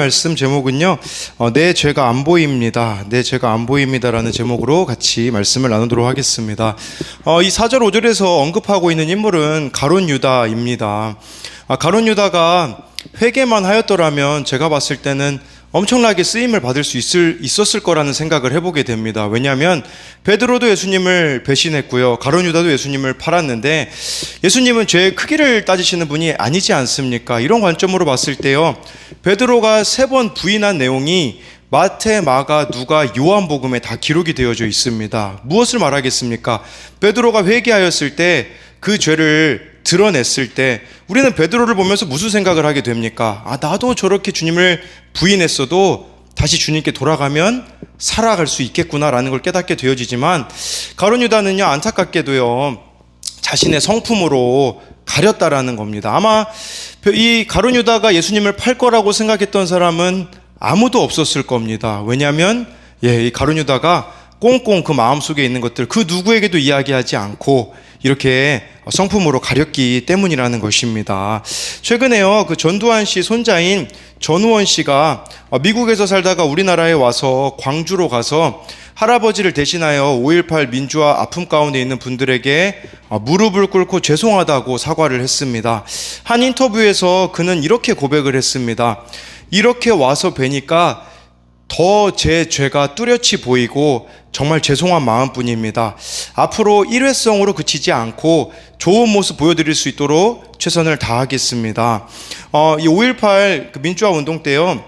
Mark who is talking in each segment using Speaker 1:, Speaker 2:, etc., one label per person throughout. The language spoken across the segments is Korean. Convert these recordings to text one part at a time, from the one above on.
Speaker 1: 말씀 제목은요, 내 죄가 안 보입니다. 내 죄가 안 보입니다라는 제목으로 같이 말씀을 나누도록 하겠습니다. 이 4절 5절에서 언급하고 있는 인물은 가룟 유다입니다. 가룟 유다가 회개만 하였더라면 제가 봤을 때는 엄청나게 쓰임을 받을 수 있었을 거라는 생각을 해보게 됩니다. 왜냐하면 베드로도 예수님을 배신했고요, 가룟 유다도 예수님을 팔았는데 예수님은 죄의 크기를 따지시는 분이 아니지 않습니까? 이런 관점으로 봤을 때요, 베드로가 3번 부인한 내용이 마태, 마가, 누가, 요한복음에 다 기록이 되어져 있습니다. 무엇을 말하겠습니까? 베드로가 회개하였을 때, 그 죄를 드러냈을 때 우리는 베드로를 보면서 무슨 생각을 하게 됩니까? 나도 저렇게 주님을 부인했어도 다시 주님께 돌아가면 살아갈 수 있겠구나라는 걸 깨닫게 되어지지만, 가룟 유다는요, 안타깝게도요, 자신의 성품으로 가렸다라는 겁니다. 아마 이 가룟 유다가 예수님을 팔 거라고 생각했던 사람은 아무도 없었을 겁니다. 왜냐하면 이 가룟 유다가 꽁꽁 그 마음속에 있는 것들 그 누구에게도 이야기하지 않고 이렇게 성품으로 가렸기 때문이라는 것입니다. 최근에요, 그 전두환 씨 손자인 전우원 씨가 미국에서 살다가 우리나라에 와서 광주로 가서 할아버지를 대신하여 5.18 민주화 아픔 가운데 있는 분들에게 무릎을 꿇고 죄송하다고 사과를 했습니다. 한 인터뷰에서 그는 이렇게 고백을 했습니다. 이렇게 와서 뵈니까 더 제 죄가 뚜렷이 보이고 정말 죄송한 마음뿐입니다. 앞으로 일회성으로 그치지 않고 좋은 모습 보여드릴 수 있도록 최선을 다하겠습니다. 이 5.18 민주화 운동 때요,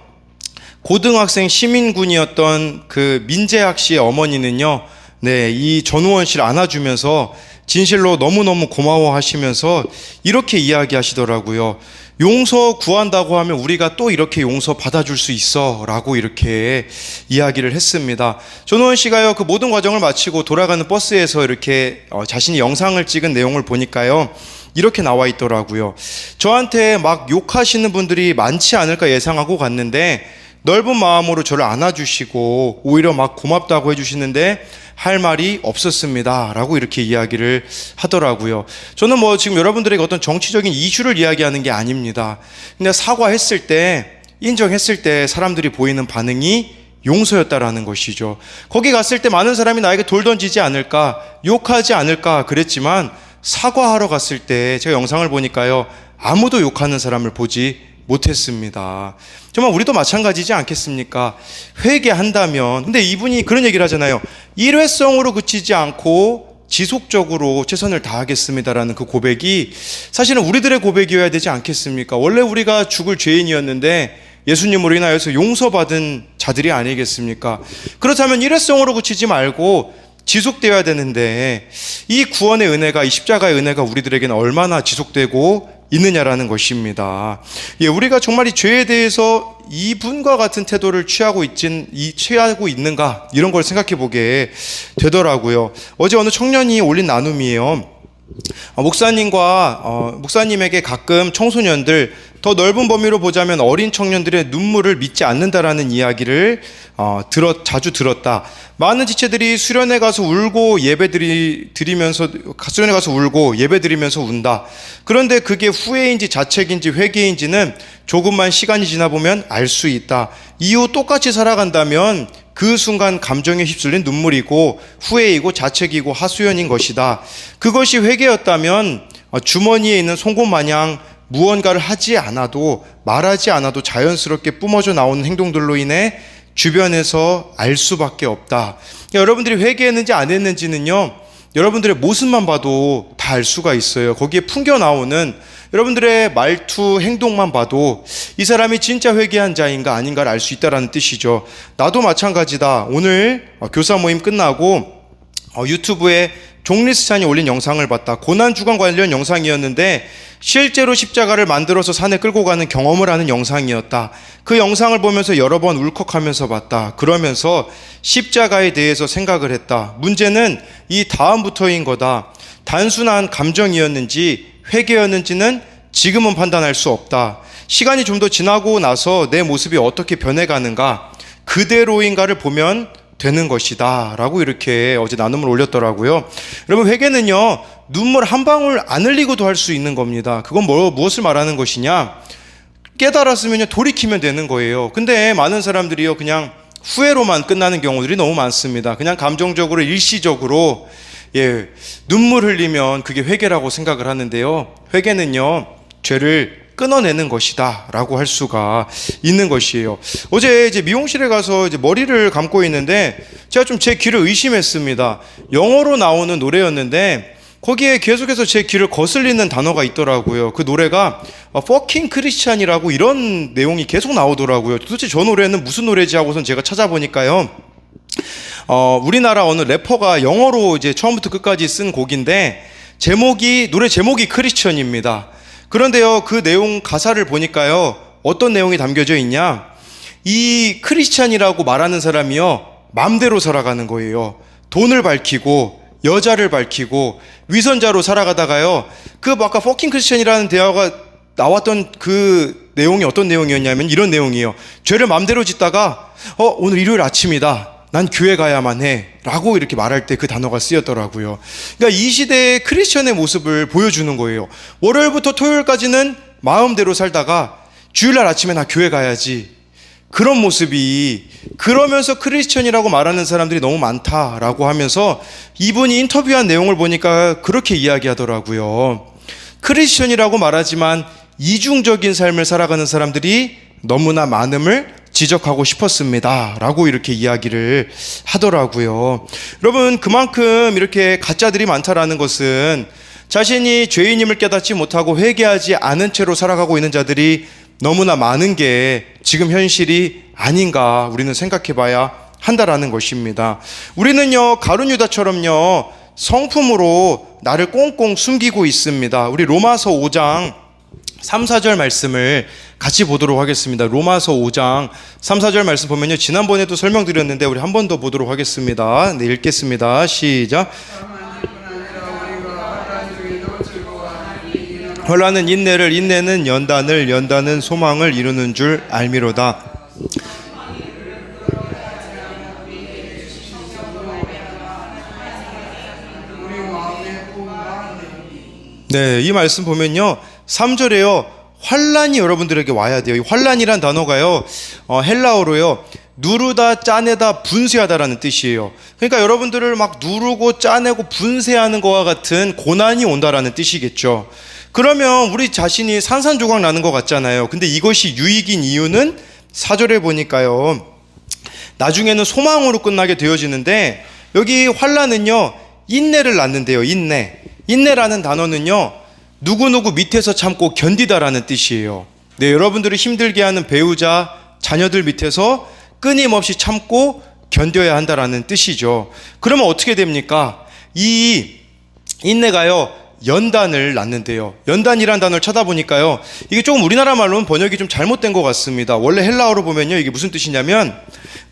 Speaker 1: 고등학생 시민군이었던 그 민재학 씨의 어머니는요, 이 전우원 씨를 안아주면서 진실로 너무너무 고마워하시면서 이렇게 이야기하시더라고요. 용서 구한다고 하면 우리가 또 이렇게 용서 받아줄 수 있어 라고 이렇게 이야기를 했습니다. 전우원 씨가요, 그 모든 과정을 마치고 돌아가는 버스에서 이렇게 자신이 영상을 찍은 내용을 보니까요, 이렇게 나와 있더라고요. 저한테 막 욕하시는 분들이 많지 않을까 예상하고 갔는데 넓은 마음으로 저를 안아주시고 오히려 막 고맙다고 해주시는데 할 말이 없었습니다 라고 이렇게 이야기를 하더라고요. 저는 지금 여러분들에게 어떤 정치적인 이슈를 이야기하는 게 아닙니다. 근데 사과했을 때, 인정했을 때 사람들이 보이는 반응이 용서였다라는 것이죠. 거기 갔을 때 많은 사람이 나에게 돌 던지지 않을까, 욕하지 않을까 그랬지만 사과하러 갔을 때 제가 영상을 보니까요, 아무도 욕하는 사람을 보지 못했습니다. 정말 우리도 마찬가지지 않겠습니까? 회개한다면, 근데 이분이 그런 얘기를 하잖아요. 일회성으로 그치지 않고 지속적으로 최선을 다하겠습니다라는 그 고백이 사실은 우리들의 고백이어야 되지 않겠습니까? 원래 우리가 죽을 죄인이었는데 예수님으로 인하여서 용서받은 자들이 아니겠습니까? 그렇다면 일회성으로 그치지 말고 지속되어야 되는데, 이 구원의 은혜가, 이 십자가의 은혜가 우리들에게는 얼마나 지속되고 있느냐라는 것입니다. 우리가 정말 이 죄에 대해서 이분과 같은 태도를 취하고 있는가, 이런 걸 생각해 보게 되더라고요. 어제 어느 청년이 올린 나눔이에요. 목사님에게 가끔 청소년들, 더 넓은 범위로 보자면 어린 청년들의 눈물을 믿지 않는다라는 이야기를 자주 들었다. 많은 지체들이 수련회 가서 울고 예배드리면서 운다. 그런데 그게 후회인지 자책인지 회개인지는 조금만 시간이 지나 보면 알 수 있다. 이후 똑같이 살아간다면 그 순간 감정에 휩쓸린 눈물이고 후회이고 자책이고 하소연인 것이다. 그것이 회개였다면 주머니에 있는 송곳 마냥 무언가를 하지 않아도, 말하지 않아도 자연스럽게 뿜어져 나오는 행동들로 인해 주변에서 알 수밖에 없다. 여러분들이 회개했는지 안 했는지는요, 여러분들의 모습만 봐도 다 알 수가 있어요. 거기에 풍겨 나오는 여러분들의 말투, 행동만 봐도 이 사람이 진짜 회개한 자인가 아닌가를 알 수 있다는 뜻이죠. 나도 마찬가지다. 오늘 교사 모임 끝나고 유튜브에 종리스찬이 올린 영상을 봤다. 고난주간 관련 영상이었는데 실제로 십자가를 만들어서 산에 끌고 가는 경험을 하는 영상이었다. 그 영상을 보면서 여러 번 울컥하면서 봤다. 그러면서 십자가에 대해서 생각을 했다. 문제는 이 다음부터인 거다. 단순한 감정이었는지 회개였는지는 지금은 판단할 수 없다. 시간이 좀 더 지나고 나서 내 모습이 어떻게 변해가는가, 그대로인가를 보면 되는 것이다 라고 이렇게 어제 나눔을 올렸더라고요. 여러분, 회개는요, 눈물 한 방울 안 흘리고도 할 수 있는 겁니다. 그건 무엇을 말하는 것이냐, 깨달았으면 돌이키면 되는 거예요. 근데 많은 사람들이요, 그냥 후회로만 끝나는 경우들이 너무 많습니다. 그냥 감정적으로 일시적으로 눈물 흘리면 그게 회개라고 생각을 하는데요, 회개는요 죄를 끊어내는 것이다 라고 할 수가 있는 것이에요. 어제 이제 미용실에 가서 이제 머리를 감고 있는데 제가 좀 제 귀를 의심했습니다. 영어로 나오는 노래였는데 거기에 계속해서 제 귀를 거슬리는 단어가 있더라고요. 그 노래가 Fucking Christian이라고 이런 내용이 계속 나오더라고요. 도대체 저 노래는 무슨 노래지 하고선 제가 찾아보니까요, 우리나라 어느 래퍼가 영어로 이제 처음부터 끝까지 쓴 곡인데 노래 제목이 크리스천입니다. 그런데요, 그 내용 가사를 보니까요, 어떤 내용이 담겨져 있냐, 이 크리스찬이라고 말하는 사람이요 맘대로 살아가는 거예요. 돈을 밝히고 여자를 밝히고 위선자로 살아가다가요, 그 아까 퍼킹 크리스찬이라는 대화가 나왔던 그 내용이 어떤 내용이었냐면 이런 내용이에요. 죄를 맘대로 짓다가 오늘 일요일 아침이다, 난 교회 가야만 해 라고 이렇게 말할 때 그 단어가 쓰였더라고요. 그러니까 이 시대의 크리스천의 모습을 보여주는 거예요. 월요일부터 토요일까지는 마음대로 살다가 주일날 아침에 나 교회 가야지, 그런 모습이, 그러면서 크리스천이라고 말하는 사람들이 너무 많다라고 하면서 이분이 인터뷰한 내용을 보니까 그렇게 이야기하더라고요. 크리스천이라고 말하지만 이중적인 삶을 살아가는 사람들이 너무나 많음을 지적하고 싶었습니다 라고 이렇게 이야기를 하더라고요. 여러분, 그만큼 이렇게 가짜들이 많다라는 것은 자신이 죄인임을 깨닫지 못하고 회개하지 않은 채로 살아가고 있는 자들이 너무나 많은 게 지금 현실이 아닌가 우리는 생각해 봐야 한다라는 것입니다. 우리는요 가룟 유다처럼요 성품으로 나를 꽁꽁 숨기고 있습니다. 우리 로마서 5장 3, 4절 말씀을 같이 보도록 하겠습니다. 로마서 5장 3, 4절 말씀 보면요, 지난번에도 설명드렸는데 우리 한 번 더 보도록 하겠습니다. 네, 읽겠습니다. 시작. 혼란은 인내를, 인내는 연단을, 연단은 소망을 이루는 줄 알미로다. 네, 이 말씀 보면요 3절에요 환란이 여러분들에게 와야 돼요. 이 환란이란 단어가요 헬라어로요 누르다, 짜내다, 분쇄하다라는 뜻이에요. 그러니까 여러분들을 막 누르고 짜내고 분쇄하는 것과 같은 고난이 온다라는 뜻이겠죠. 그러면 우리 자신이 산산조각 나는 것 같잖아요. 근데 이것이 유익인 이유는 4절에 보니까요 나중에는 소망으로 끝나게 되어지는데, 여기 환란은요 인내를 낳는데요. 인내라는 단어는요 누구누구 밑에서 참고 견디다라는 뜻이에요. 네, 여러분들을 힘들게 하는 배우자, 자녀들 밑에서 끊임없이 참고 견뎌야 한다라는 뜻이죠. 그러면 어떻게 됩니까? 이 인내가요 연단을 낳는데요. 연단이라는 단어를 찾아보니까요 이게 조금 우리나라 말로는 번역이 좀 잘못된 것 같습니다. 원래 헬라어로 보면요 이게 무슨 뜻이냐면,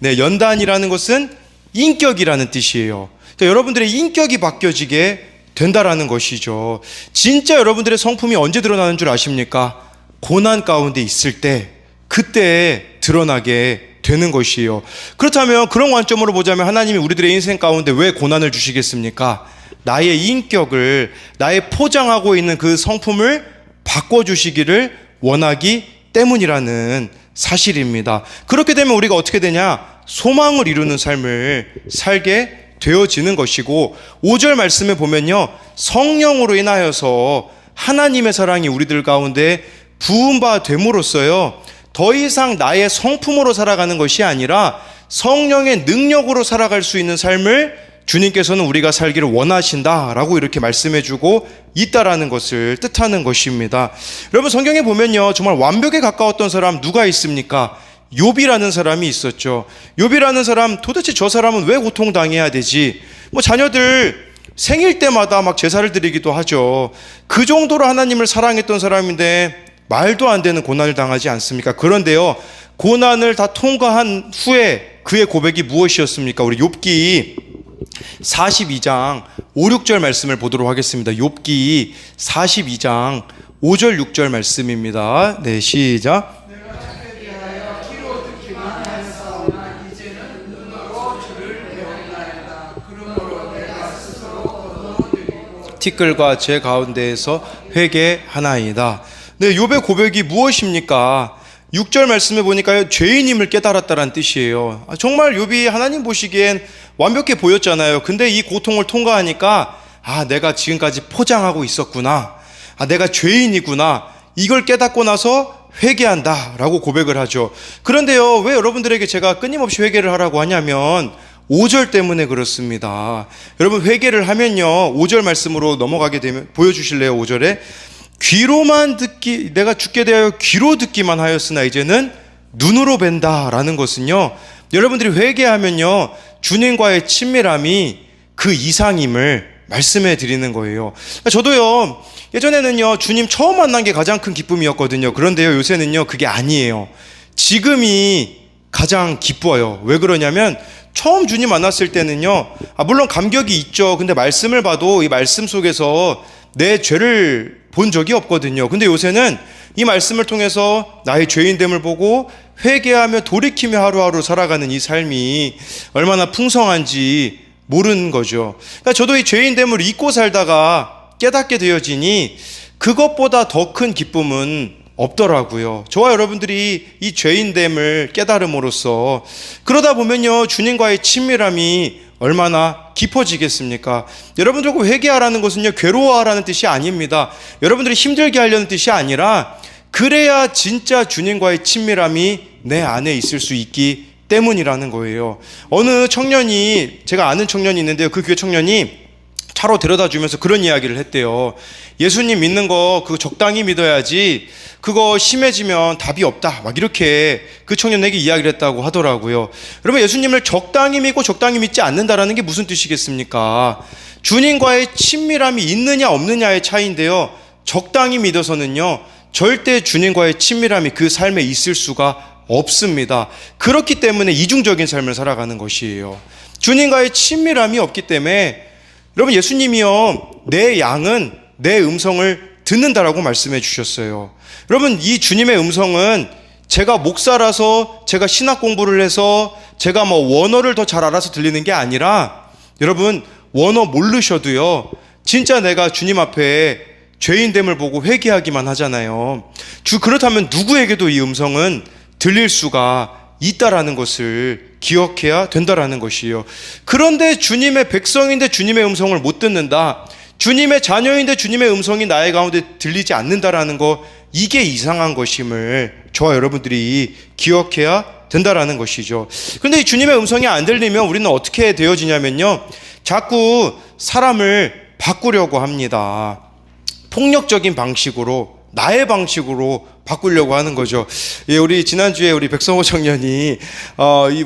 Speaker 1: 네, 연단이라는 것은 인격이라는 뜻이에요. 그러니까 여러분들의 인격이 바뀌어지게 된다라는 것이죠. 진짜 여러분들의 성품이 언제 드러나는 줄 아십니까? 고난 가운데 있을 때, 그때 드러나게 되는 것이에요. 그렇다면 그런 관점으로 보자면 하나님이 우리들의 인생 가운데 왜 고난을 주시겠습니까? 나의 인격을, 나의 포장하고 있는 그 성품을 바꿔주시기를 원하기 때문이라는 사실입니다. 그렇게 되면 우리가 어떻게 되냐? 소망을 이루는 삶을 살게 되어지는 것이고, 5절 말씀에 보면요 성령으로 인하여서 하나님의 사랑이 우리들 가운데 부음바 됨으로써요 더 이상 나의 성품으로 살아가는 것이 아니라 성령의 능력으로 살아갈 수 있는 삶을 주님께서는 우리가 살기를 원하신다라고 이렇게 말씀해주고 있다라는 것을 뜻하는 것입니다. 여러분, 성경에 보면요 정말 완벽에 가까웠던 사람 누가 있습니까? 욥이라는 사람이 있었죠. 욥이라는 사람, 도대체 저 사람은 왜 고통당해야 되지? 자녀들 생일 때마다 막 제사를 드리기도 하죠. 그 정도로 하나님을 사랑했던 사람인데 말도 안 되는 고난을 당하지 않습니까? 그런데요 고난을 다 통과한 후에 그의 고백이 무엇이었습니까? 우리 욥기 42장 5, 6절 말씀을 보도록 하겠습니다. 욥기 42장 5절 6절 말씀입니다. 네, 시작. 티끌과 제 가운데에서 회개하나이다. 네, 욥의 고백이 무엇입니까? 6절 말씀에 보니까요, 죄인임을 깨달았다라는 뜻이에요. 정말 욥이 하나님 보시기엔 완벽해 보였잖아요. 근데 이 고통을 통과하니까 내가 지금까지 포장하고 있었구나. 내가 죄인이구나. 이걸 깨닫고 나서 회개한다 라고 고백을 하죠. 그런데요, 왜 여러분들에게 제가 끊임없이 회개를 하라고 하냐면 5절 때문에 그렇습니다. 여러분, 회개를 하면요, 5절 말씀으로 넘어가게 되면 보여주실래요? 5절에 귀로만 듣기, 내가 주께 대하여 귀로 듣기만 하였으나 이제는 눈으로 뵌다 라는 것은요, 여러분들이 회개하면요, 주님과의 친밀함이 그 이상임을 말씀해 드리는 거예요. 저도요, 예전에는요, 주님 처음 만난 게 가장 큰 기쁨이었거든요. 그런데요, 요새는요, 그게 아니에요. 지금이 가장 기뻐요. 왜 그러냐면, 처음 주님 만났을 때는요, 물론 감격이 있죠. 근데 말씀을 봐도 이 말씀 속에서 내 죄를 본 적이 없거든요. 근데 요새는 이 말씀을 통해서 나의 죄인됨을 보고 회개하며 돌이키며 하루하루 살아가는 이 삶이 얼마나 풍성한지 모르는 거죠. 그러니까 저도 이 죄인됨을 잊고 살다가 깨닫게 되어지니 그것보다 더 큰 기쁨은 없더라고요. 저와 여러분들이 이 죄인됨을 깨달음으로써 그러다 보면요, 주님과의 친밀함이 얼마나 깊어지겠습니까? 여러분들과 회개하라는 것은요, 괴로워하라는 뜻이 아닙니다. 여러분들이 힘들게 하려는 뜻이 아니라 그래야 진짜 주님과의 친밀함이 내 안에 있을 수 있기 때문이라는 거예요. 어느 청년이, 제가 아는 청년이 있는데요, 그 교회 청년이 차로 데려다 주면서 그런 이야기를 했대요. 예수님 믿는 거 그거 적당히 믿어야지, 그거 심해지면 답이 없다, 막 이렇게 그 청년에게 이야기를 했다고 하더라고요. 여러분, 예수님을 적당히 믿고 적당히 믿지 않는다라는 게 무슨 뜻이겠습니까? 주님과의 친밀함이 있느냐 없느냐의 차이인데요, 적당히 믿어서는요, 절대 주님과의 친밀함이 그 삶에 있을 수가 없습니다. 그렇기 때문에 이중적인 삶을 살아가는 것이에요. 주님과의 친밀함이 없기 때문에, 여러분, 예수님이요, 내 양은 내 음성을 듣는다라고 말씀해 주셨어요. 여러분, 이 주님의 음성은 제가 목사라서, 제가 신학 공부를 해서, 제가 원어를 더 잘 알아서 들리는 게 아니라, 여러분, 원어 모르셔도요, 진짜 내가 주님 앞에 죄인됨을 보고 회개하기만 하잖아요. 그렇다면 누구에게도 이 음성은 들릴 수가 있다라는 것을 기억해야 된다라는 것이에요. 그런데 주님의 백성인데 주님의 음성을 못 듣는다, 주님의 자녀인데 주님의 음성이 나의 가운데 들리지 않는다라는 거, 이게 이상한 것임을 저와 여러분들이 기억해야 된다라는 것이죠. 그런데 이 주님의 음성이 안 들리면 우리는 어떻게 되어지냐면요, 자꾸 사람을 바꾸려고 합니다. 폭력적인 방식으로, 나의 방식으로 바꾸려고 하는 거죠. 우리 지난주에 우리 백성호 청년이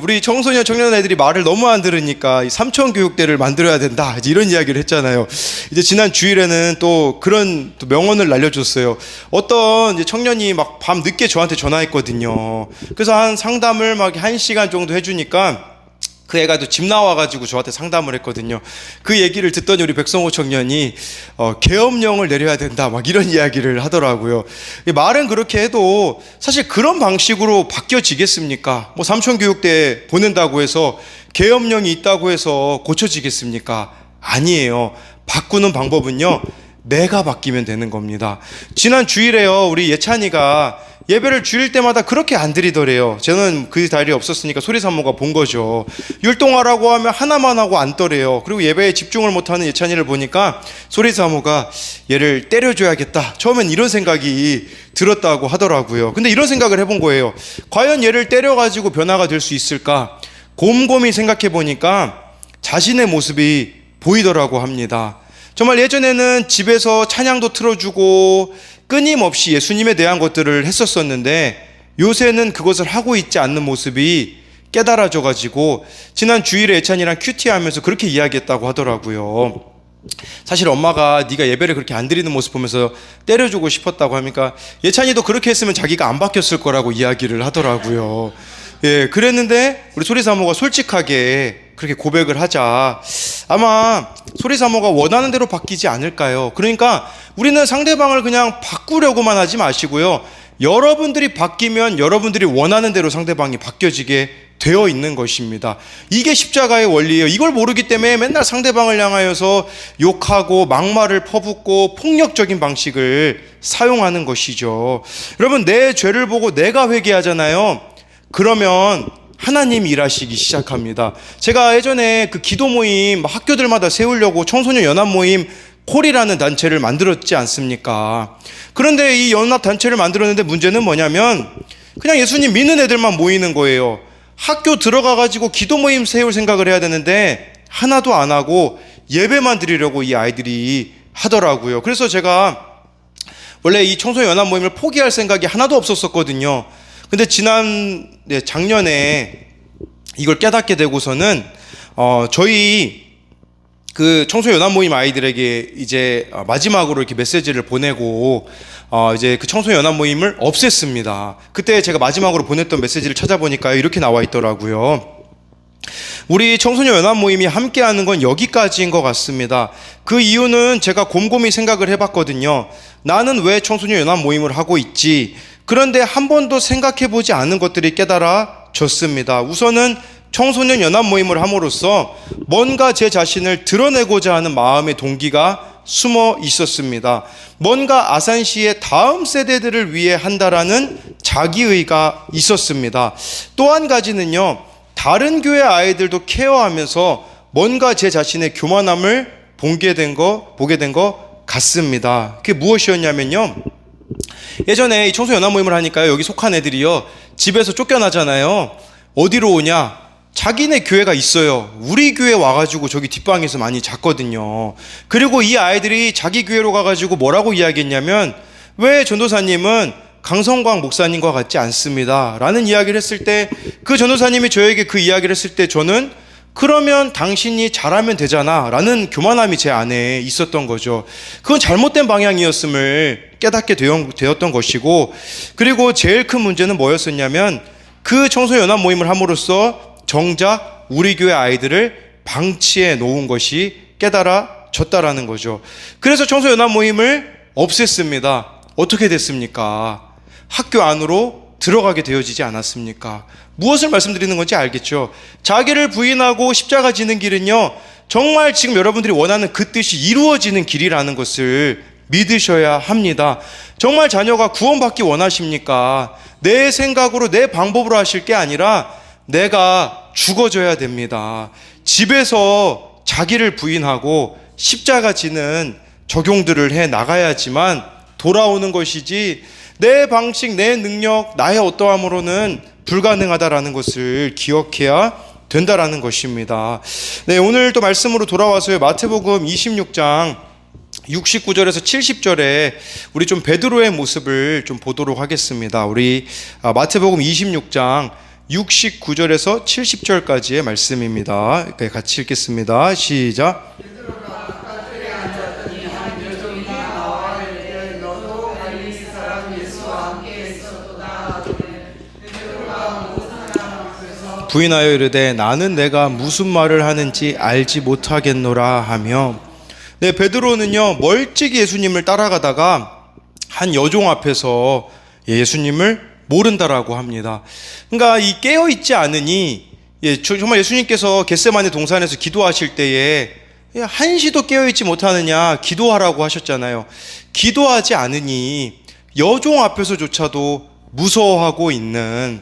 Speaker 1: 우리 청소년 청년 애들이 말을 너무 안 들으니까 이 삼천교육대를 만들어야 된다, 이런 이야기를 했잖아요. 이제 지난 주일에는 또 그런 또 명언을 날려줬어요. 어떤 이제 청년이 막 밤 늦게 저한테 전화했거든요. 그래서 한 상담을 막 1시간 정도 해주니까 그 애가 또 집 나와가지고 저한테 상담을 했거든요. 그 얘기를 듣더니 우리 백성호 청년이 계엄령을 내려야 된다, 막 이런 이야기를 하더라고요. 말은 그렇게 해도 사실 그런 방식으로 바뀌어지겠습니까? 삼천교육대 보낸다고 해서, 계엄령이 있다고 해서 고쳐지겠습니까? 아니에요. 바꾸는 방법은요, 내가 바뀌면 되는 겁니다. 지난 주일에요, 우리 예찬이가 예배를 드릴 때마다 그렇게 안 드리더래요. 저는 그 자리에 없었으니까 소리사모가 본 거죠. 율동하라고 하면 하나만 하고 앉더래요. 그리고 예배에 집중을 못하는 예찬이를 보니까 소리사모가 얘를 때려줘야겠다, 처음엔 이런 생각이 들었다고 하더라고요. 근데 이런 생각을 해본 거예요. 과연 얘를 때려가지고 변화가 될 수 있을까? 곰곰이 생각해 보니까 자신의 모습이 보이더라고 합니다. 정말 예전에는 집에서 찬양도 틀어주고 끊임없이 예수님에 대한 것들을 했었었는데, 요새는 그것을 하고 있지 않는 모습이 깨달아져가지고 지난 주일에 예찬이랑 큐티하면서 그렇게 이야기했다고 하더라고요. 사실 엄마가 네가 예배를 그렇게 안 드리는 모습 보면서 때려주고 싶었다고 하니까, 예찬이도 그렇게 했으면 자기가 안 바뀌었을 거라고 이야기를 하더라고요. 그랬는데 우리 소리사모가 솔직하게 그렇게 고백을 하자 아마 소리사모가 원하는 대로 바뀌지 않을까요? 그러니까 우리는 상대방을 그냥 바꾸려고만 하지 마시고요, 여러분들이 바뀌면 여러분들이 원하는 대로 상대방이 바뀌어지게 되어 있는 것입니다. 이게 십자가의 원리예요. 이걸 모르기 때문에 맨날 상대방을 향하여서 욕하고 막말을 퍼붓고 폭력적인 방식을 사용하는 것이죠. 여러분, 내 죄를 보고 내가 회개하잖아요. 그러면 하나님이 일하시기 시작합니다. 제가 예전에 그 기도 모임 학교들마다 세우려고 청소년 연합 모임 콜이라는 단체를 만들었지 않습니까? 그런데 이 연합 단체를 만들었는데 문제는 뭐냐면 그냥 예수님 믿는 애들만 모이는 거예요. 학교 들어가가지고 기도 모임 세울 생각을 해야 되는데 하나도 안 하고 예배만 드리려고 이 아이들이 하더라고요. 그래서 제가 원래 이 청소년 연합 모임을 포기할 생각이 하나도 없었거든요. 근데 작년에 이걸 깨닫게 되고서는 저희 그 청소년 연합 모임 아이들에게 이제 마지막으로 이렇게 메시지를 보내고 이제 그 청소년 연합 모임을 없앴습니다. 그때 제가 마지막으로 보냈던 메시지를 찾아보니까 이렇게 나와 있더라고요. 우리 청소년 연합 모임이 함께하는 건 여기까지인 것 같습니다. 그 이유는 제가 곰곰이 생각을 해봤거든요. 나는 왜 청소년 연합 모임을 하고 있지? 그런데 한 번도 생각해보지 않은 것들이 깨달아졌습니다. 우선은 청소년 연합 모임을 함으로써 뭔가 제 자신을 드러내고자 하는 마음의 동기가 숨어 있었습니다. 뭔가 아산시의 다음 세대들을 위해 한다라는 자기의가 있었습니다. 또 한 가지는요, 다른 교회 아이들도 케어하면서 뭔가 제 자신의 교만함을 보게 된 것 같습니다. 그게 무엇이었냐면요, 예전에 이 청소년 연합 모임을 하니까요, 여기 속한 애들이요, 집에서 쫓겨나잖아요. 어디로 오냐? 자기네 교회가 있어요. 우리 교회 와가지고 저기 뒷방에서 많이 잤거든요. 그리고 이 아이들이 자기 교회로 가가지고 뭐라고 이야기했냐면, 왜 전도사님은 강성광 목사님과 같지 않습니다 라는 이야기를 했을 때, 그 전도사님이 저에게 그 이야기를 했을 때 저는 그러면 당신이 잘하면 되잖아 라는 교만함이 제 안에 있었던 거죠. 그건 잘못된 방향이었음을 깨닫게 되었던 것이고, 그리고 제일 큰 문제는 뭐였었냐면, 그 청소년합 모임을 함으로써 정작 우리 교회 아이들을 방치해 놓은 것이 깨달아졌다라는 거죠. 그래서 청소년합 모임을 없앴습니다. 어떻게 됐습니까? 학교 안으로 들어가게 되어지지 않았습니까? 무엇을 말씀드리는 건지 알겠죠? 자기를 부인하고 십자가 지는 길은요, 정말 지금 여러분들이 원하는 그 뜻이 이루어지는 길이라는 것을 믿으셔야 합니다. 정말 자녀가 구원받기 원하십니까? 내 생각으로 내 방법으로 하실 게 아니라 내가 죽어져야 됩니다. 집에서 자기를 부인하고 십자가 지는 적용들을 해 나가야지만 돌아오는 것이지, 내 방식, 내 능력, 나의 어떠함으로는 불가능하다라는 것을 기억해야 된다라는 것입니다. 네, 오늘 또 말씀으로 돌아와서요, 마태복음 26장 69절에서 70절에 우리 좀 베드로의 모습을 좀 보도록 하겠습니다. 우리 마태복음 26장 69절에서 70절까지의 말씀입니다. 같이 읽겠습니다. 시작. 부인하여 이르되 나는 내가 무슨 말을 하는지 알지 못하겠노라 하며, 네, 베드로는요, 멀찍이 예수님을 따라가다가 한 여종 앞에서 예수님을 모른다라고 합니다. 그러니까 이 깨어있지 않으니, 정말 예수님께서 겟세마네 동산에서 기도하실 때에 한시도 깨어있지 못하느냐 기도하라고 하셨잖아요. 기도하지 않으니 여종 앞에서조차도 무서워하고 있는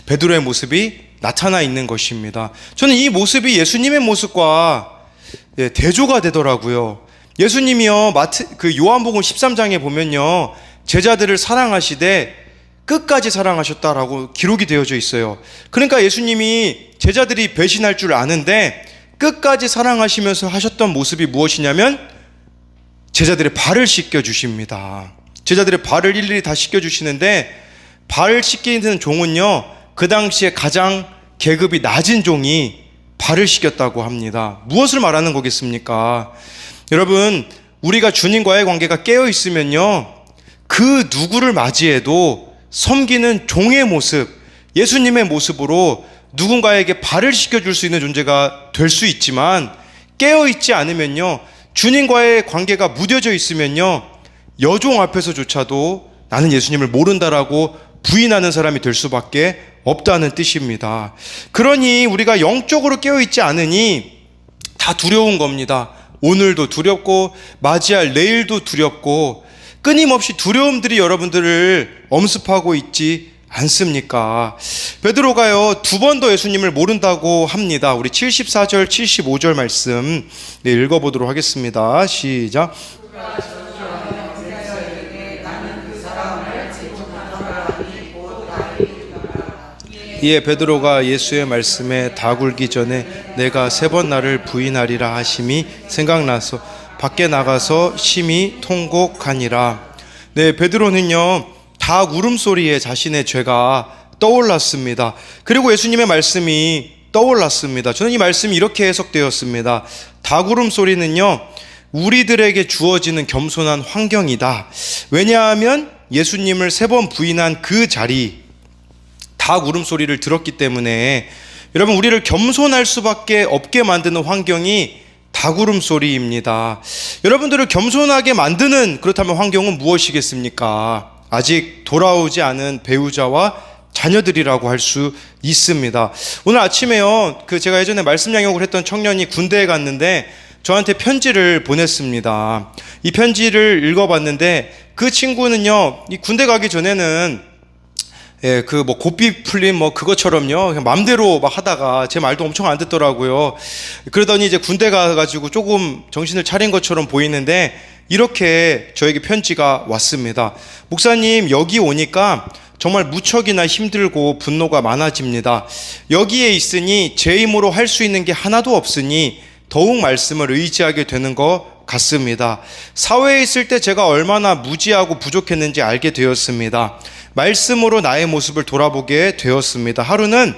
Speaker 1: 베드로의 모습이 나타나 있는 것입니다. 저는 이 모습이 예수님의 모습과 대조가 되더라고요. 예수님이요, 요한복음 13장에 보면요, 제자들을 사랑하시되 끝까지 사랑하셨다라고 기록이 되어져 있어요. 그러니까 예수님이 제자들이 배신할 줄 아는데 끝까지 사랑하시면서 하셨던 모습이 무엇이냐면, 제자들의 발을 씻겨 주십니다. 제자들의 발을 일일이 다 씻겨 주시는데, 발을 씻기는 종은요, 그 당시에 가장 계급이 낮은 종이 발을 씻겼다고 합니다. 무엇을 말하는 거겠습니까? 여러분, 우리가 주님과의 관계가 깨어 있으면요, 그 누구를 맞이해도 섬기는 종의 모습, 예수님의 모습으로 누군가에게 발을 씻겨줄 수 있는 존재가 될 수 있지만, 깨어 있지 않으면요, 주님과의 관계가 무뎌져 있으면요, 여종 앞에서조차도 나는 예수님을 모른다라고 부인하는 사람이 될 수밖에 없다는 뜻입니다. 그러니 우리가 영적으로 깨어있지 않으니 다 두려운 겁니다. 오늘도 두렵고 맞이할 내일도 두렵고 끊임없이 두려움들이 여러분들을 엄습하고 있지 않습니까? 베드로가요 2번 더 예수님을 모른다고 합니다. 우리 74절 75절 말씀 읽어보도록 하겠습니다. 시작. 이에 베드로가 예수의 말씀에 다 굴기 전에 내가 3번 나를 부인하리라 하심이 생각나서 밖에 나가서 심히 통곡하니라. 네, 베드로는요 닭 울음소리에 자신의 죄가 떠올랐습니다. 그리고 예수님의 말씀이 떠올랐습니다. 저는 이 말씀이 이렇게 해석되었습니다. 닭 울음소리는요 우리들에게 주어지는 겸손한 환경이다. 왜냐하면 예수님을 3번 부인한 그 자리, 닭 울음소리를 들었기 때문에 여러분 우리를 겸손할 수밖에 없게 만드는 환경이 닭 울음소리입니다. 여러분들을 겸손하게 만드는 그렇다면 환경은 무엇이겠습니까? 아직 돌아오지 않은 배우자와 자녀들이라고 할 수 있습니다. 오늘 아침에요 제가 예전에 말씀 양육을 했던 청년이 군대에 갔는데 저한테 편지를 보냈습니다. 이 편지를 읽어봤는데 그 친구는요 이 군대 가기 전에는 고삐 풀림 그것처럼요 그냥 맘대로 막 하다가 제 말도 엄청 안 듣더라고요. 그러더니 이제 군대 가가지고 조금 정신을 차린 것처럼 보이는데 이렇게 저에게 편지가 왔습니다. 목사님, 여기 오니까 정말 무척이나 힘들고 분노가 많아집니다. 여기에 있으니 제 힘으로 할 수 있는 게 하나도 없으니 더욱 말씀을 의지하게 되는 것 같습니다. 사회에 있을 때 제가 얼마나 무지하고 부족했는지 알게 되었습니다. 말씀으로 나의 모습을 돌아보게 되었습니다. 하루는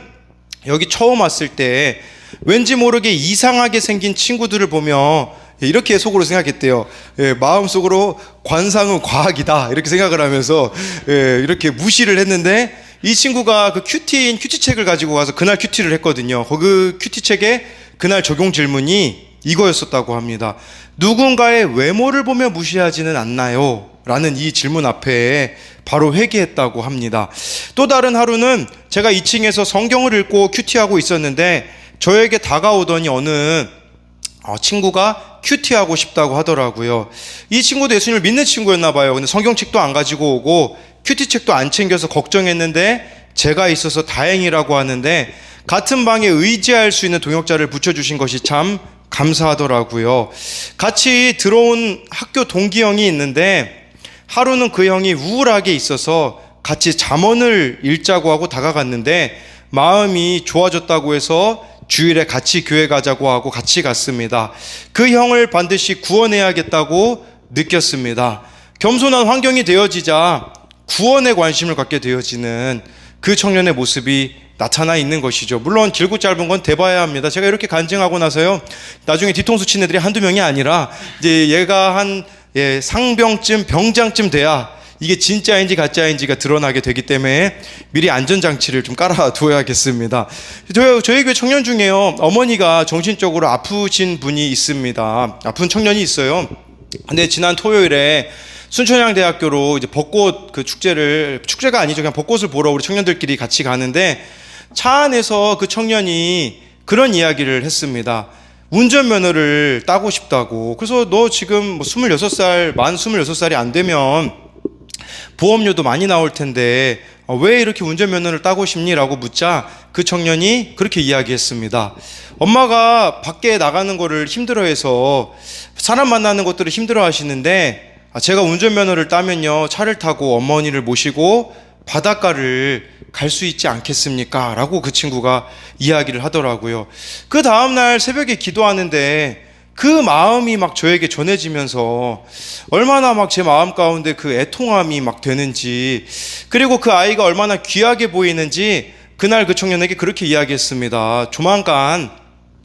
Speaker 1: 여기 처음 왔을 때 왠지 모르게 이상하게 생긴 친구들을 보며 이렇게 속으로 생각했대요. 마음속으로 관상은 과학이다 이렇게 생각을 하면서 이렇게 무시를 했는데 이 친구가 그 큐티인 큐티책을 가지고 가서 그날 큐티를 했거든요. 그 큐티책에 그날 적용 질문이 이거였었다고 합니다. 누군가의 외모를 보며 무시하지는 않나요? 라는 이 질문 앞에 바로 회개했다고 합니다. 또 다른 하루는 제가 2층에서 성경을 읽고 큐티하고 있었는데 저에게 다가오더니 어느 친구가 큐티하고 싶다고 하더라고요. 이 친구도 예수님을 믿는 친구였나 봐요. 근데 성경책도 안 가지고 오고 큐티책도 안 챙겨서 걱정했는데 제가 있어서 다행이라고 하는데 같은 방에 의지할 수 있는 동역자를 붙여주신 것이 참 감사하더라고요. 같이 들어온 학교 동기 형이 있는데 하루는 그 형이 우울하게 있어서 같이 잠언을 읽자고 하고 다가갔는데 마음이 좋아졌다고 해서 주일에 같이 교회 가자고 하고 같이 갔습니다. 그 형을 반드시 구원해야겠다고 느꼈습니다. 겸손한 환경이 되어지자 구원에 관심을 갖게 되어지는 그 청년의 모습이 나타나 있는 것이죠. 물론 길고 짧은 건 대봐야 합니다. 제가 이렇게 간증하고 나서요 나중에 뒤통수 친 애들이 한두 명이 아니라 이제 얘가 한 상병쯤 병장쯤 돼야 이게 진짜인지 가짜인지가 드러나게 되기 때문에 미리 안전장치를 좀 깔아두어야겠습니다. 저희 교회 청년 중에요 어머니가 정신적으로 아프신 분이 있습니다. 아픈 청년이 있어요. 근데 지난 토요일에 순천향대학교로 이제 벚꽃 축제가 아니죠. 그냥 벚꽃을 보러 우리 청년들끼리 같이 가는데 차 안에서 그 청년이 그런 이야기를 했습니다. 운전면허를 따고 싶다고. 그래서 너 지금 26살, 만 26살이 안 되면 보험료도 많이 나올 텐데 왜 이렇게 운전면허를 따고 싶니? 라고 묻자 그 청년이 그렇게 이야기했습니다. 엄마가 밖에 나가는 거를 힘들어해서 사람 만나는 것들을 힘들어 하시는데 제가 운전면허를 따면요 차를 타고 어머니를 모시고 바닷가를 갈 수 있지 않겠습니까? 라고 그 친구가 이야기를 하더라고요. 그 다음날 새벽에 기도하는데 그 마음이 막 저에게 전해지면서 얼마나 막 제 마음 가운데 그 애통함이 막 되는지, 그리고 그 아이가 얼마나 귀하게 보이는지 그날 그 청년에게 그렇게 이야기했습니다. 조만간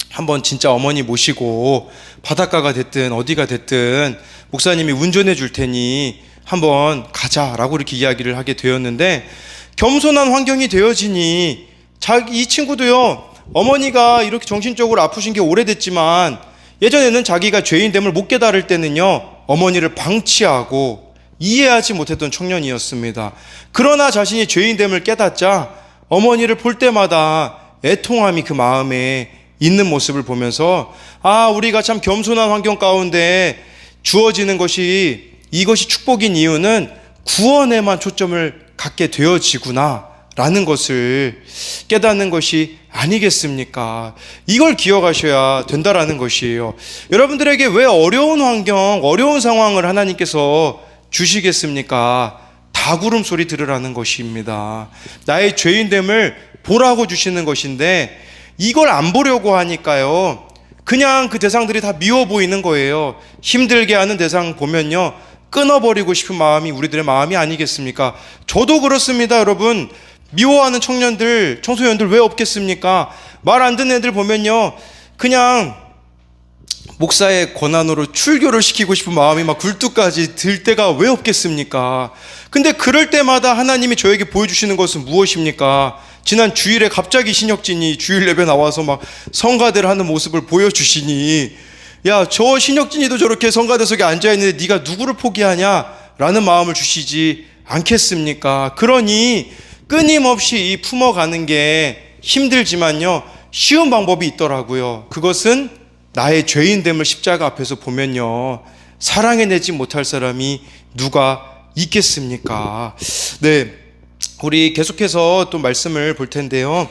Speaker 1: 한번 진짜 어머니 모시고 바닷가가 됐든 어디가 됐든 목사님이 운전해 줄 테니 한번 가자라고 이렇게 이야기를 하게 되었는데, 겸손한 환경이 되어지니 이 친구도요, 어머니가 이렇게 정신적으로 아프신 게 오래됐지만 예전에는 자기가 죄인됨을 못 깨달을 때는요 어머니를 방치하고 이해하지 못했던 청년이었습니다. 그러나 자신이 죄인됨을 깨닫자 어머니를 볼 때마다 애통함이 그 마음에 있는 모습을 보면서 우리가 참 겸손한 환경 가운데 주어지는 것이 이것이 축복인 이유는 구원에만 초점을 갖게 되어지구나 라는 것을 깨닫는 것이 아니겠습니까? 이걸 기억하셔야 된다라는 것이에요. 여러분들에게 왜 어려운 환경, 어려운 상황을 하나님께서 주시겠습니까? 다구름 소리 들으라는 것입니다. 나의 죄인됨을 보라고 주시는 것인데 이걸 안 보려고 하니까요, 그냥 그 대상들이 다 미워 보이는 거예요. 힘들게 하는 대상 보면요, 끊어버리고 싶은 마음이 우리들의 마음이 아니겠습니까? 저도 그렇습니다. 여러분, 미워하는 청년들, 청소년들 왜 없겠습니까? 말 안 듣는 애들 보면요, 그냥 목사의 권한으로 출교를 시키고 싶은 마음이 막 굴뚝까지 들 때가 왜 없겠습니까? 근데 그럴 때마다 하나님이 저에게 보여주시는 것은 무엇입니까? 지난 주일에 갑자기 신혁진이 주일 예배 나와서 막 성가대를 하는 모습을 보여주시니, 야, 저 신혁진이도 저렇게 성가대 속에 앉아있는데 네가 누구를 포기하냐? 라는 마음을 주시지 않겠습니까? 그러니 끊임없이 이 품어가는 게 힘들지만요, 쉬운 방법이 있더라고요. 그것은 나의 죄인됨을 십자가 앞에서 보면요, 사랑해내지 못할 사람이 누가 있겠습니까? 네, 우리 계속해서 또 말씀을 볼 텐데요.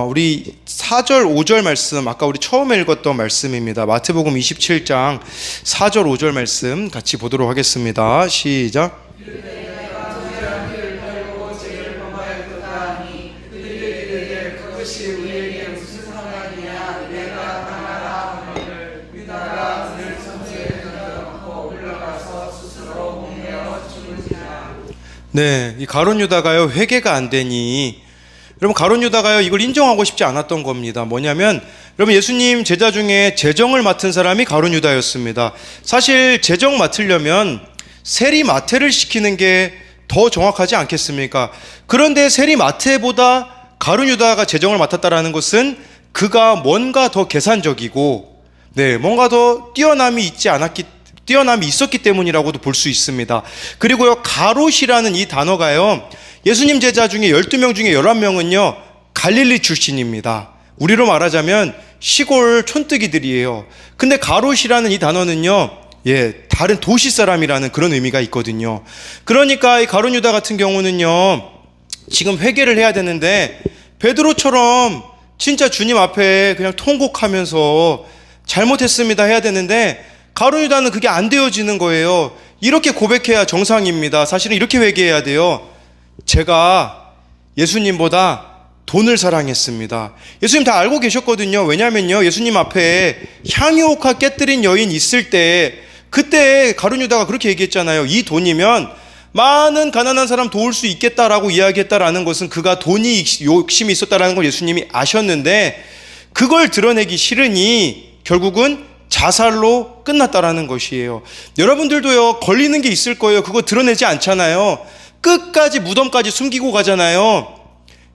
Speaker 1: 우리 4절 5절 말씀, 아까 우리 처음에 읽었던 말씀입니다. 마태복음 27장 4절 5절 말씀 같이 보도록 하겠습니다. 시작. 네, 이 가룟 유다가요, 회개가 안 되니, 여러분, 가룟 유다가요, 이걸 인정하고 싶지 않았던 겁니다. 뭐냐면, 여러분, 예수님 제자 중에 재정을 맡은 사람이 가룟 유다였습니다. 사실 재정 맡으려면 세리 마태를 시키는 게 더 정확하지 않겠습니까? 그런데 세리 마태보다 가룟 유다가 재정을 맡았다라는 것은 그가 뭔가 더 계산적이고, 네, 뭔가 더 뛰어남이 있었기 때문이라고도 볼 수 있습니다. 그리고요, 가롯이라는 이 단어가요, 예수님 제자 중에 12명 중에 11명은요 갈릴리 출신입니다. 우리로 말하자면 시골 촌뜨기들이에요. 근데 가롯이라는 이 단어는요, 다른 도시 사람이라는 그런 의미가 있거든요. 그러니까 이 가룟 유다 같은 경우는요, 지금 회개를 해야 되는데 베드로처럼 진짜 주님 앞에 그냥 통곡하면서 잘못했습니다 해야 되는데, 가룟 유다는 그게 안 되어지는 거예요. 이렇게 고백해야 정상입니다. 사실은 이렇게 회개해야 돼요. 제가 예수님보다 돈을 사랑했습니다. 예수님 다 알고 계셨거든요. 왜냐면요, 예수님 앞에 향유옥화 깨뜨린 여인 있을 때, 그때 가룟 유다가 그렇게 얘기했잖아요. 이 돈이면 많은 가난한 사람 도울 수 있겠다라고 이야기했다라는 것은 그가 돈이 욕심이 있었다라는 걸 예수님이 아셨는데, 그걸 드러내기 싫으니 결국은 자살로 끝났다라는 것이에요. 여러분들도요, 걸리는 게 있을 거예요. 그거 드러내지 않잖아요. 끝까지 무덤까지 숨기고 가잖아요.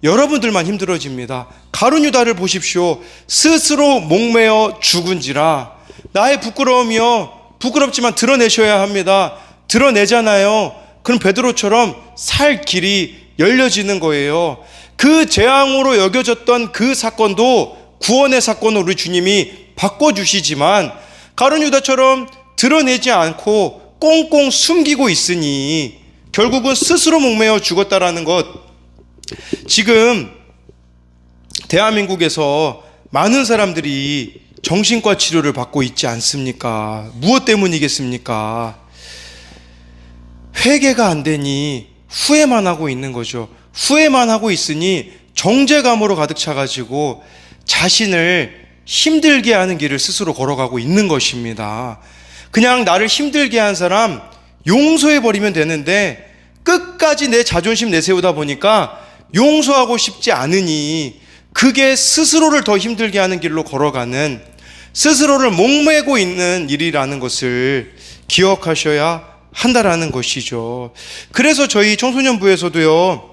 Speaker 1: 여러분들만 힘들어집니다. 가룟 유다를 보십시오. 스스로 목매어 죽은지라. 나의 부끄러움이요, 부끄럽지만 드러내셔야 합니다. 드러내잖아요. 그럼 베드로처럼 살 길이 열려지는 거예요. 그 재앙으로 여겨졌던 그 사건도 구원의 사건으로 우리 주님이 바꿔주시지만, 가룟 유다처럼 드러내지 않고 꽁꽁 숨기고 있으니 결국은 스스로 목매어 죽었다라는 것, 지금 대한민국에서 많은 사람들이 정신과 치료를 받고 있지 않습니까? 무엇 때문이겠습니까? 회개가 안 되니 후회만 하고 있는 거죠. 후회만 하고 있으니 정죄감으로 가득 차가지고 자신을 힘들게 하는 길을 스스로 걸어가고 있는 것입니다. 그냥 나를 힘들게 한 사람 용서해버리면 되는데 끝까지 내 자존심 내세우다 보니까 용서하고 싶지 않으니 그게 스스로를 더 힘들게 하는 길로 걸어가는, 스스로를 목매고 있는 일이라는 것을 기억하셔야 한다라는 것이죠. 그래서 저희 청소년부에서도요,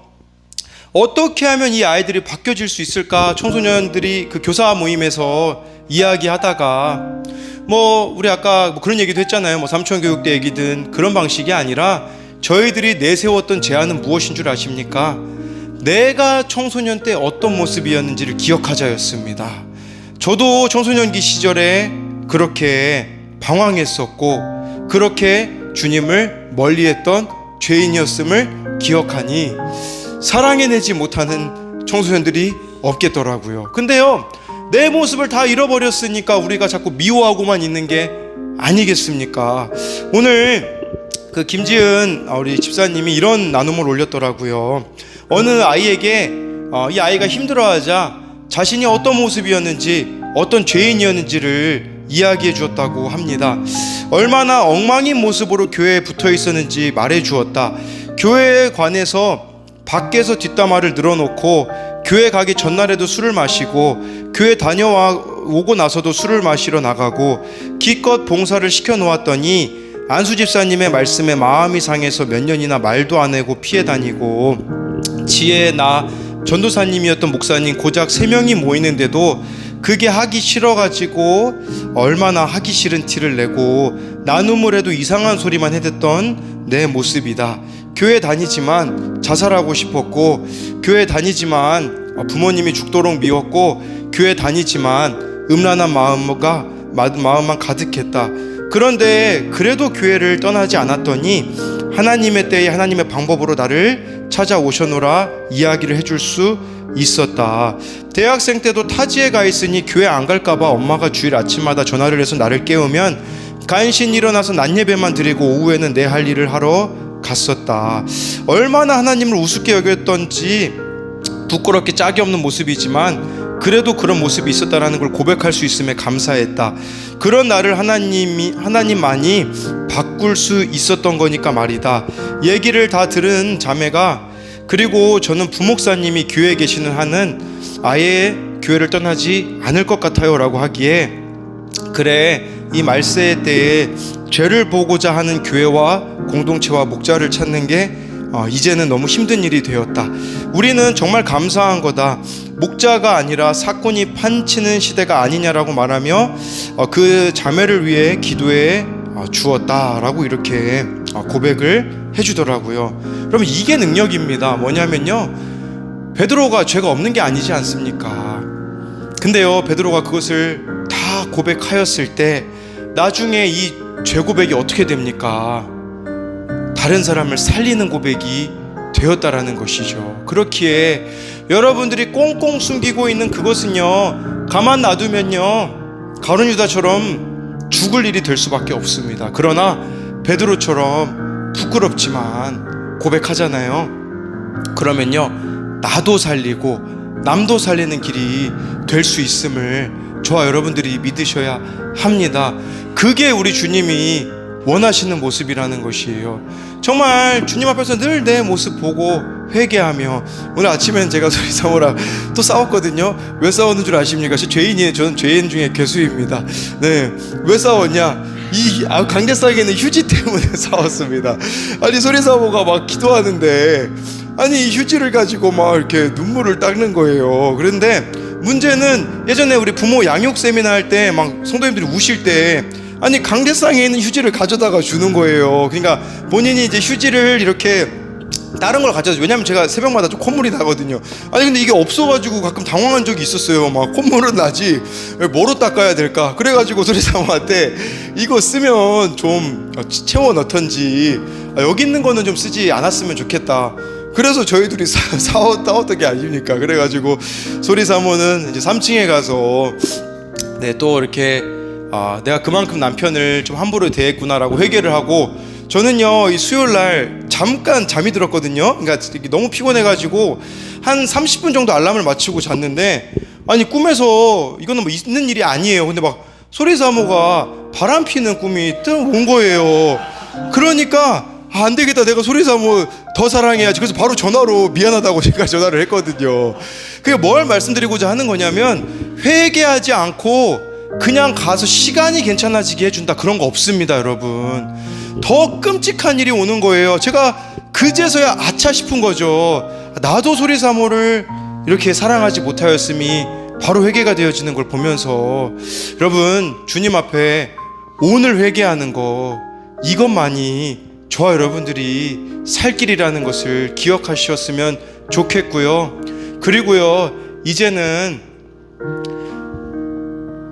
Speaker 1: 어떻게 하면 이 아이들이 바뀌어질 수 있을까, 청소년들이 그 교사 모임에서 이야기하다가, 우리 아까 그런 얘기도 했잖아요. 삼촌교육대 얘기든 그런 방식이 아니라 저희들이 내세웠던 제안은 무엇인 줄 아십니까? 내가 청소년 때 어떤 모습이었는지를 기억하자였습니다. 저도 청소년기 시절에 그렇게 방황했었고 그렇게 주님을 멀리했던 죄인이었음을 기억하니 사랑해내지 못하는 청소년들이 없겠더라고요. 근데요, 내 모습을 다 잃어버렸으니까 우리가 자꾸 미워하고만 있는 게 아니겠습니까? 오늘 그 김지은 우리 집사님이 이런 나눔을 올렸더라고요. 어느 아이에게 이 아이가 힘들어하자 자신이 어떤 모습이었는지 어떤 죄인이었는지를 이야기해 주었다고 합니다. 얼마나 엉망인 모습으로 교회에 붙어 있었는지 말해 주었다. 교회에 관해서 밖에서 뒷담화를 늘어놓고 교회 가기 전날에도 술을 마시고 교회 다녀오고 나서도 술을 마시러 나가고 기껏 봉사를 시켜 놓았더니 안수 집사님의 말씀에 마음이 상해서 몇 년이나 말도 안 하고 피해 다니고, 지혜 나 전도사님이었던 목사님 고작 3명이 모이는데도 그게 하기 싫어가지고 얼마나 하기 싫은 티를 내고 나눔을 해도 이상한 소리만 해댔던 내 모습이다. 교회 다니지만 자살하고 싶었고, 교회 다니지만 부모님이 죽도록 미웠고, 교회 다니지만 음란한 마음만 가득했다. 그런데 그래도 교회를 떠나지 않았더니 하나님의 때에 하나님의 방법으로 나를 찾아오셔노라 이야기를 해줄 수 있었다. 대학생 때도 타지에 가 있으니 교회 안 갈까봐 엄마가 주일 아침마다 전화를 해서 나를 깨우면 간신히 일어나서 낮 예배만 드리고 오후에는 내 할 일을 하러 갔었다. 얼마나 하나님을 우습게 여겼던지 부끄럽게 짝이 없는 모습이지만 그래도 그런 모습이 있었다라는 걸 고백할 수 있음에 감사했다. 그런 나를 하나님만이 바꿀 수 있었던 거니까 말이다. 얘기를 다 들은 자매가, 그리고 저는 부목사님이 교회에 계시는 한은 아예 교회를 떠나지 않을 것 같아요 라고 하기에, 그래, 이 말세의 때에 죄를 보고자 하는 교회와 공동체와 목자를 찾는 게 이제는 너무 힘든 일이 되었다. 우리는 정말 감사한 거다. 목자가 아니라 사건이 판치는 시대가 아니냐라고 말하며 그 자매를 위해 기도해 주었다라고 이렇게 고백을 해주더라고요. 그러면 이게 능력입니다. 뭐냐면요, 베드로가 죄가 없는 게 아니지 않습니까? 근데요, 베드로가 그것을 다 고백하였을 때 나중에 이 죄 고백이 어떻게 됩니까? 다른 사람을 살리는 고백이 되었다라는 것이죠. 그렇기에 여러분들이 꽁꽁 숨기고 있는 그것은요, 가만 놔두면요 가룟 유다처럼 죽을 일이 될 수밖에 없습니다. 그러나 베드로처럼 부끄럽지만 고백하잖아요. 그러면요, 나도 살리고 남도 살리는 길이 될 수 있음을 저와 여러분들이 믿으셔야 합니다. 그게 우리 주님이 원하시는 모습이라는 것이에요. 정말 주님 앞에서 늘 내 모습 보고 회개하며, 오늘 아침엔 제가 소리 사모랑 또 싸웠거든요. 왜 싸웠는 줄 아십니까? 죄인이에요. 저는 죄인 중에 괴수입니다. 네, 왜 싸웠냐? 이 강대상에는 휴지 때문에 싸웠습니다. 아니, 소리 사모가 막 기도하는데 아니 이 휴지를 가지고 막 이렇게 눈물을 닦는 거예요. 그런데 문제는 예전에 우리 부모 양육 세미나 할 때 막 성도님들이 우실 때 아니 강대상에 있는 휴지를 가져다가 주는 거예요. 그러니까 본인이 이제 휴지를 이렇게 다른 걸 가져다, 왜냐면 제가 새벽마다 좀 콧물이 나거든요. 아니 근데 이게 없어가지고 가끔 당황한 적이 있었어요. 막 콧물은 나지 뭐로 닦아야 될까? 그래가지고 소리사모한테 이거 쓰면 좀 채워 넣던지 여기 있는 거는 좀 쓰지 않았으면 좋겠다. 그래서 저희 둘이 싸웠던 게 아닙니까? 그래가지고 소리사모는 이제 3층에 가서 네, 또 이렇게 내가 그만큼 남편을 좀 함부로 대했구나라고 회개를 하고, 저는요 이 수요일날 잠깐 잠이 들었거든요. 그러니까 너무 피곤해가지고 한 30분 정도 알람을 맞추고 잤는데, 아니 꿈에서 이거는 뭐 있는 일이 아니에요. 근데 막 소리사모가 바람 피는 꿈이 온 거예요. 그러니까 안 되겠다, 내가 소리사모 더 사랑해야지. 그래서 바로 전화로 미안하다고 제가 전화를 했거든요. 그게 뭘 말씀드리고자 하는 거냐면, 회개하지 않고 그냥 가서 시간이 괜찮아지게 해준다, 그런 거 없습니다. 여러분, 더 끔찍한 일이 오는 거예요. 제가 그제서야 아차 싶은 거죠. 나도 소리사모를 이렇게 사랑하지 못하였음이 바로 회개가 되어지는 걸 보면서, 여러분 주님 앞에 오늘 회개하는 거, 이것만이 저와 여러분들이 살 길이라는 것을 기억하셨으면 좋겠고요. 그리고요, 이제는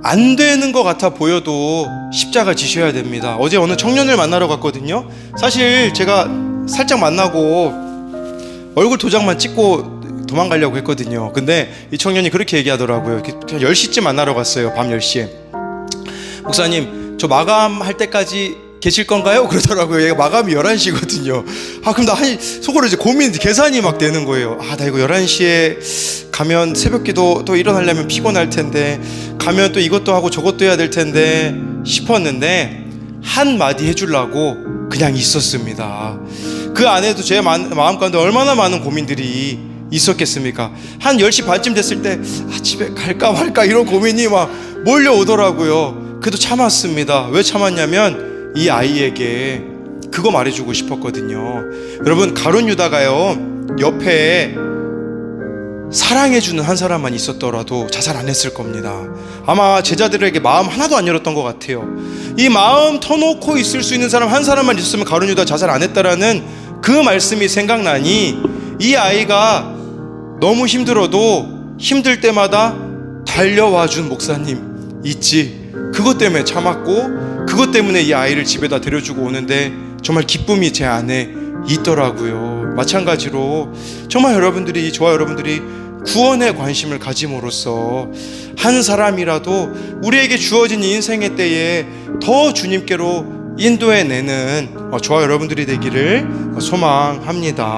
Speaker 1: 안 되는 것 같아 보여도 십자가 지셔야 됩니다. 어제 어느 청년을 만나러 갔거든요. 사실 제가 살짝 만나고 얼굴 도장만 찍고 도망가려고 했거든요. 근데 이 청년이 그렇게 얘기하더라고요. 그냥 10시쯤 만나러 갔어요. 밤 10시에. 목사님, 저 마감할 때까지 계실 건가요? 그러더라고요. 얘가 마감이 11시거든요. 그럼 나 속으로 이제 계산이 막 되는 거예요. 나 이거 11시에 가면 새벽 기도 또 일어나려면 피곤할 텐데, 가면 또 이것도 하고 저것도 해야 될 텐데 싶었는데, 한마디 해주려고 그냥 있었습니다. 그 안에도 제 마음 가운데 얼마나 많은 고민들이 있었겠습니까? 한 10시 반쯤 됐을 때 집에 갈까 말까 이런 고민이 막 몰려오더라고요. 그래도 참았습니다. 왜 참았냐면 이 아이에게 그거 말해주고 싶었거든요. 여러분, 가룟 유다가요, 옆에 사랑해주는 한 사람만 있었더라도 자살 안 했을 겁니다. 아마 제자들에게 마음 하나도 안 열었던 것 같아요. 이 마음 터놓고 있을 수 있는 사람 한 사람만 있었으면 가룟 유다 자살 안 했다라는 그 말씀이 생각나니, 이 아이가 너무 힘들어도 힘들 때마다 달려와 준 목사님 있지, 그것 때문에 참았고 그것 때문에 이 아이를 집에다 데려주고 오는데 정말 기쁨이 제 안에 있더라고요. 마찬가지로 정말 저와 여러분들이 구원에 관심을 가짐으로써 한 사람이라도 우리에게 주어진 인생의 때에 더 주님께로 인도해내는 저와 여러분들이 되기를 소망합니다.